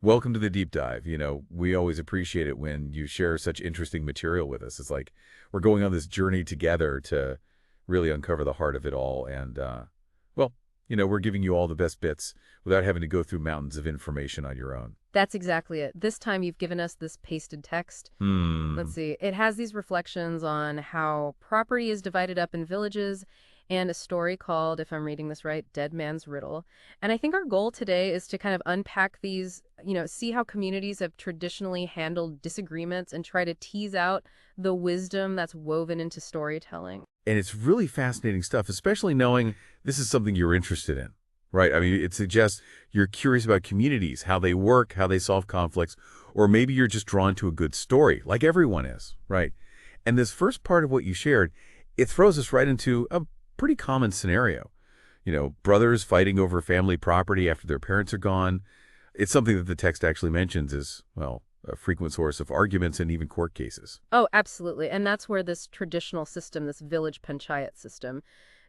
Welcome to the deep dive. We always appreciate it when you share such interesting material with us. It's like we're going on this journey together to really uncover the heart of it all. We're giving you all the best bits without having to go through mountains of information on your own. That's exactly it. This time you've given us this pasted text. Let's Hmm. see. It has these reflections on how property is divided up in villages and a story called, if I'm reading this right, Dead Man's Riddle. And I think our goal today is to kind of unpack these, see how communities have traditionally handled disagreements and try to tease out the wisdom that's woven into storytelling. And it's really fascinating stuff, especially knowing this is something you're interested in, right? I mean, it suggests you're curious about communities, how they work, how they solve conflicts, or maybe you're just drawn to a good story, like everyone is, right? And this first part of what you shared, it throws us right into a pretty common scenario. Brothers fighting over family property after their parents are gone. It's something that the text actually mentions as, well, a frequent source of arguments and even court cases. Oh, absolutely. And that's where this traditional system, this village panchayat system,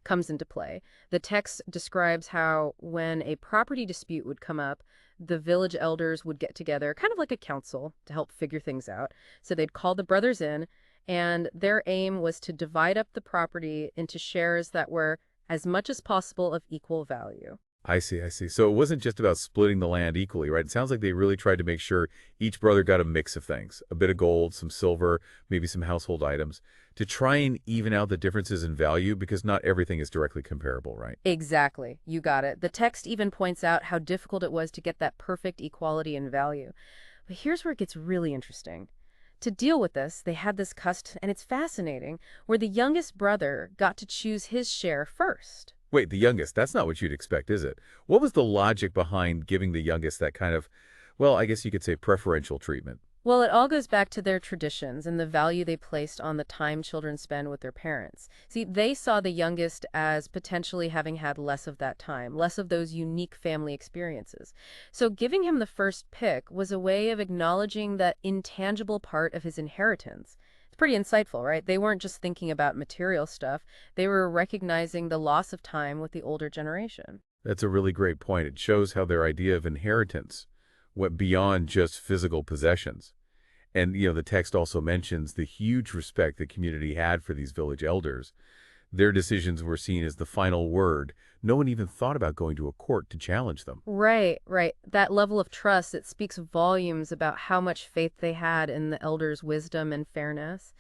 comes into play. The text describes how when a property dispute would come up, the village elders would get together, kind of like a council, to help figure things out. So they'd call the brothers in, and their aim was to divide up the property into shares that were as much as possible of equal value. I see, I see. So it wasn't just about splitting the land equally, right? It sounds like they really tried to make sure each brother got a mix of things, a bit of gold, some silver, maybe some household items, to try and even out the differences in value because not everything is directly comparable, right? Exactly. You got it. The text even points out how difficult it was to get that perfect equality in value. But here's where it gets really interesting. To deal with this, they had this custom, and it's fascinating, where the youngest brother got to choose his share first. Wait, the youngest, that's not what you'd expect, is it? What was the logic behind giving the youngest that kind of, well, I guess you could say preferential treatment? Well, it all goes back to their traditions and the value they placed on the time children spend with their parents. See, they saw the youngest as potentially having had less of that time, less of those unique family experiences. So giving him the first pick was a way of acknowledging that intangible part of his inheritance. It's pretty insightful, right? They weren't just thinking about material stuff. They were recognizing the loss of time with the older generation. That's a really great point. It shows how their idea of inheritance went beyond just physical possessions. And, the text also mentions the huge respect the community had for these village elders. Their decisions were seen as the final word. No one even thought about going to a court to challenge them. Right, right. That level of trust, it speaks volumes about how much faith they had in the elders' wisdom and fairness.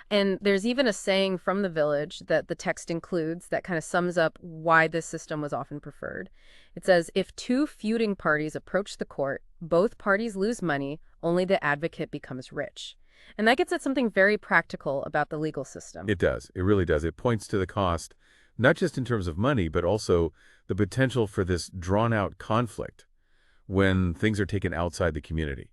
And there's even a saying from the village that the text includes that kind of sums up why this system was often preferred. It says, if two feuding parties approach the court, both parties lose money, only the advocate becomes rich. And that gets at something very practical about the legal system. It does. It really does. It points to the cost, not just in terms of money, but also the potential for this drawn-out conflict when things are taken outside the community,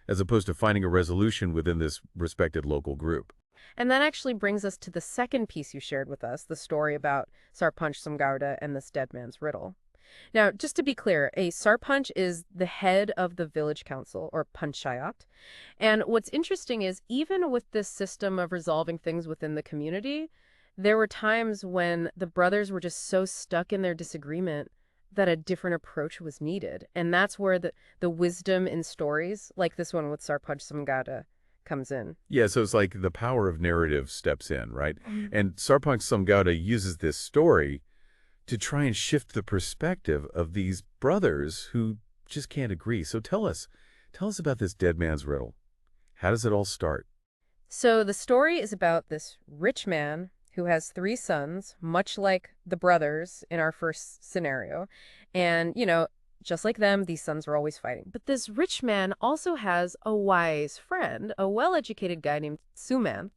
as opposed to finding a resolution within this respected local group. And that actually brings us to the second piece you shared with us, the story about Sarpanch Samgarda and this dead man's riddle. Now, just to be clear, a Sarpanch is the head of the village council, or panchayat. And what's interesting is even with this system of resolving things within the community, there were times when the brothers were just so stuck in their disagreement that a different approach was needed. And that's where the wisdom in stories, like this one with Sarpanch Samgada, comes in. Yeah, so it's like the power of narrative steps in, right? And Sarpanch Samgauda uses this story to try and shift the perspective of these brothers who just can't agree. So tell us about this dead man's riddle. How does it all start? So the story is about this rich man who has three sons, much like the brothers in our first scenario. And, just like them, these sons are always fighting. But this rich man also has a wise friend, a well-educated guy named Sumanth,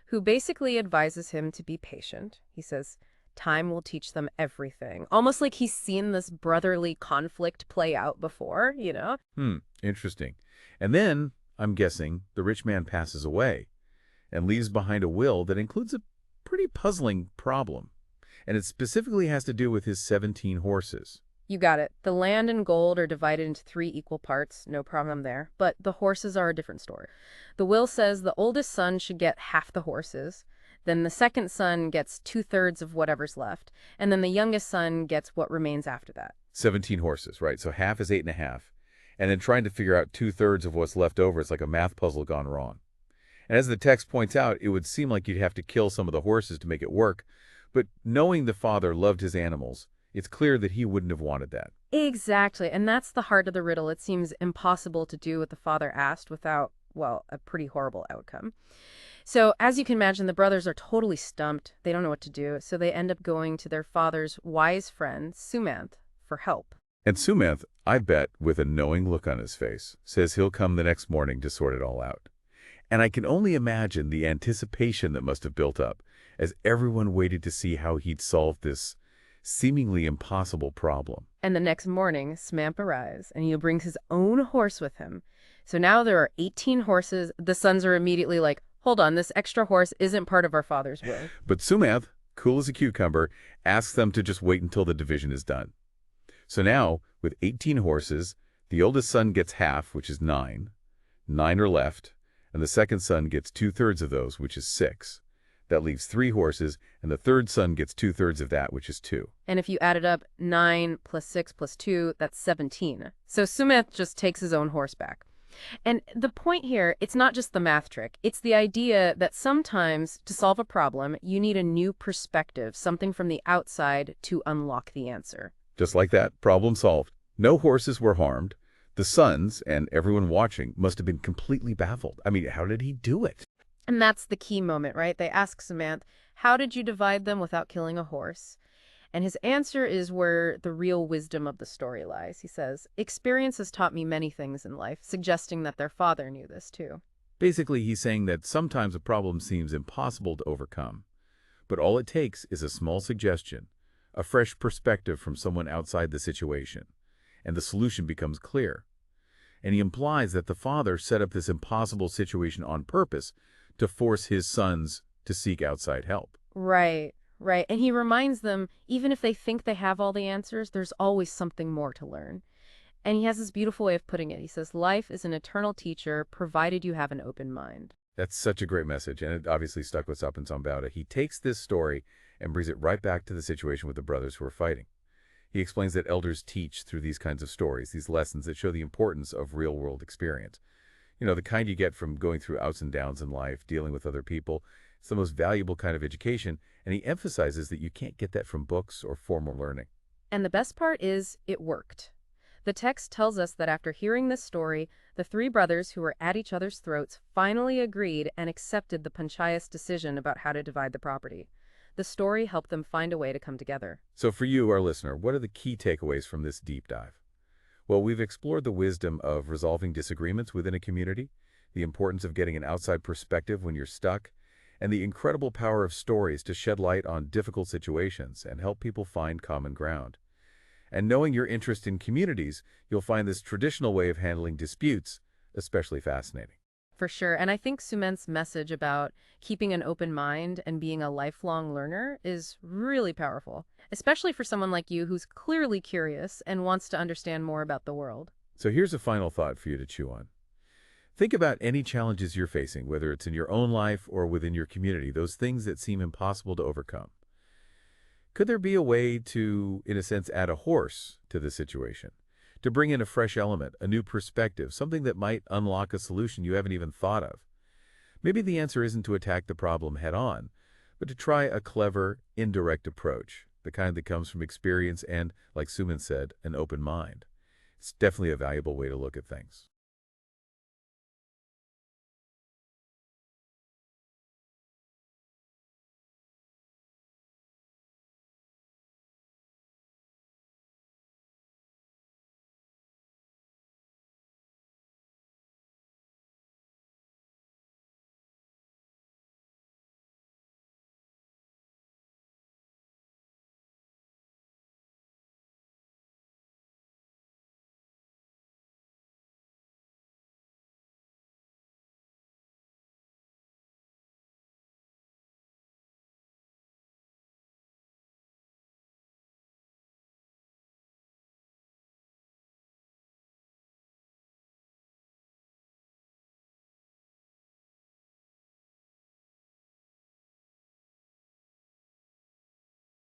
who basically advises him to be patient. He says, time will teach them everything. Almost like he's seen this brotherly conflict play out before. Interesting. And then, I'm guessing, the rich man passes away and leaves behind a will that includes a pretty puzzling problem. And it specifically has to do with his 17 horses. You got it. The land and gold are divided into three equal parts, no problem there. But the horses are a different story. The will says the oldest son should get half the horses, then the second son gets two-thirds of whatever's left, and then the youngest son gets what remains after that. 17 horses, right? So half is 8.5. and then trying to figure out two-thirds of what's left over. It's like a math puzzle gone wrong. And as the text points out, it would seem like you'd have to kill some of the horses to make it work, but knowing the father loved his animals, it's clear that he wouldn't have wanted that. Exactly, and that's the heart of the riddle. It seems impossible to do what the father asked without, well, a pretty horrible outcome. So, as you can imagine, the brothers are totally stumped. They don't know what to do, so they end up going to their father's wise friend, Sumanth, for help. And Sumanth, I bet, with a knowing look on his face, says he'll come the next morning to sort it all out. And I can only imagine the anticipation that must have built up as everyone waited to see how he'd solve this seemingly impossible problem. And the next morning, Smamp arrives, and he brings his own horse with him. So now there are 18 horses. The sons are immediately like, hold on, this extra horse isn't part of our father's will. But Sumanth, cool as a cucumber, asks them to just wait until the division is done. So now, with 18 horses, the oldest son gets half, which is 9. 9 are left, and the second son gets 2/3 of those, which is 6. That leaves 3 horses, and the third son gets 2/3 of that, which is 2. And if you add it up, 9 plus 6 plus 2, that's 17. So Sumanth just takes his own horse back. And the point here, it's not just the math trick. It's the idea that sometimes to solve a problem, you need a new perspective, something from the outside to unlock the answer. Just like that, problem solved. No horses were harmed. The sons, and everyone watching, must have been completely baffled. I mean, how did he do it? And that's the key moment, right? They ask Sumanth, how did you divide them without killing a horse? And his answer is where the real wisdom of the story lies. He says, experience has taught me many things in life, suggesting that their father knew this too. Basically, he's saying that sometimes a problem seems impossible to overcome. But all it takes is a small suggestion, a fresh perspective from someone outside the situation, and the solution becomes clear. And he implies that the father set up this impossible situation on purpose to force his sons to seek outside help. Right, right. And he reminds them, even if they think they have all the answers, there's always something more to learn. And he has this beautiful way of putting it. He says, life is an eternal teacher, provided you have an open mind. That's such a great message, and it obviously stuck with Sapin Sambauda. He takes this story and brings it right back to the situation with the brothers who are fighting. He explains that elders teach through these kinds of stories, these lessons that show the importance of real-world experience. You know, the kind you get from going through ups and downs in life, dealing with other people. It's the most valuable kind of education, and he emphasizes that you can't get that from books or formal learning. And the best part is, it worked. The text tells us that after hearing this story, the 3 brothers who were at each other's throats finally agreed and accepted the panchayat's decision about how to divide the property. The story helped them find a way to come together. So for you, our listener, what are the key takeaways from this deep dive? Well, we've explored the wisdom of resolving disagreements within a community, the importance of getting an outside perspective when you're stuck, and the incredible power of stories to shed light on difficult situations and help people find common ground. And knowing your interest in communities, you'll find this traditional way of handling disputes especially fascinating. For sure. And I think Sumanth's message about keeping an open mind and being a lifelong learner is really powerful, especially for someone like you who's clearly curious and wants to understand more about the world. So here's a final thought for you to chew on. Think about any challenges you're facing, whether it's in your own life or within your community, those things that seem impossible to overcome. Could there be a way to, in a sense, add a horse to the situation? To bring in a fresh element, a new perspective, something that might unlock a solution you haven't even thought of? Maybe the answer isn't to attack the problem head-on, but to try a clever, indirect approach, the kind that comes from experience and, like Suman said, an open mind. It's definitely a valuable way to look at things.